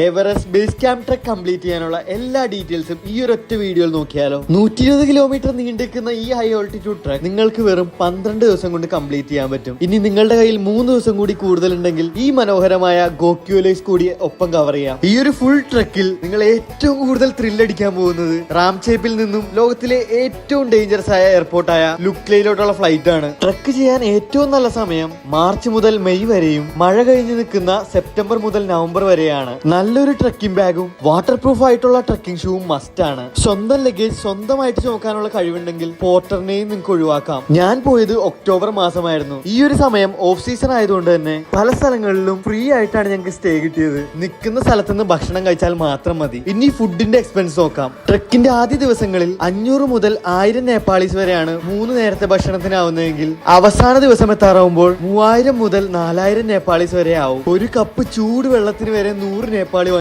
Everest base camp trek complete ചെയ്യാനുള്ള എല്ലാ ഡീറ്റെയിൽസും ഈ ഒരൊറ്റ വീഡിയോയിൽ നോക്കിയാലോ. 120 കിലോമീറ്റർ നീണ്ടിരിക്കുന്ന ഈ ഹൈ ഓൾട്ടിറ്റ്യൂഡ് ട്രെക്ക് നിങ്ങൾക്ക് വെറും 12 ദിവസം കൊണ്ട് കംപ്ലീറ്റ് ചെയ്യാൻ പറ്റും. ഇനി നിങ്ങളുടെ കയ്യിൽ 3 ദിവസം കൂടി കൂടുതലുണ്ടെങ്കിൽ ഈ മനോഹരമായ ഗോക്യുലേസ് കൂടി ഒപ്പം കവർ ചെയ്യാം. ഈ ഒരു ഫുൾ ട്രെക്കിൽ നിങ്ങൾ ഏറ്റവും കൂടുതൽ ത്രില്ലടിക്കാൻ പോകുന്നത് റാംചേപ്പിൽ നിന്നും ലോകത്തിലെ ഏറ്റവും ഡേഞ്ചറസ് ആയ എയർപോർട്ടായ ലുക്ലയിലോട്ടുള്ള ഫ്ലൈറ്റ് ആണ്. ട്രെക്ക് ചെയ്യാൻ ഏറ്റവും നല്ല സമയം മാർച്ച് മുതൽ മെയ് വരെയും മഴ കഴിഞ്ഞ് നിൽക്കുന്ന സെപ്റ്റംബർ മുതൽ നവംബർ വരെയാണ്. നല്ലൊരു ട്രക്കിംഗ് ബാഗും വാട്ടർ പ്രൂഫ് ആയിട്ടുള്ള ട്രക്കിംഗ് ഷൂവും മസ്റ്റ് ആണ്. സ്വന്തം ലഗേജ് സ്വന്തമായിട്ട് ചുമക്കാനുള്ള കഴിവുണ്ടെങ്കിൽ പോർട്ടറിനെയും നിങ്ങൾക്ക് ഒഴിവാക്കാം. ഞാൻ പോയത് ഒക്ടോബർ മാസമായിരുന്നു. ഈ ഒരു സമയം ഓഫ് സീസൺ ആയതുകൊണ്ട് തന്നെ പല സ്ഥലങ്ങളിലും ഫ്രീ ആയിട്ടാണ് ഞങ്ങൾക്ക് സ്റ്റേ കിട്ടിയത്. നിൽക്കുന്ന സ്ഥലത്ത് നിന്ന് ഭക്ഷണം കഴിച്ചാൽ മാത്രം മതി. ഇനി ഫുഡിന്റെ എക്സ്പെൻസ് നോക്കാം. ട്രക്കിന്റെ ആദ്യ ദിവസങ്ങളിൽ 500 മുതൽ 1000 നേപ്പാളീസ് വരെയാണ് 3 നേരത്തെ ഭക്ഷണത്തിനാവുന്നതെങ്കിൽ അവസാന ദിവസം എത്താറാവുമ്പോൾ 3000 മുതൽ 4000 നേപ്പാളീസ് വരെ ആവും. ഒരു കപ്പ് ചൂട് വെള്ളത്തിന് വരെ 100 നേപ്പാളി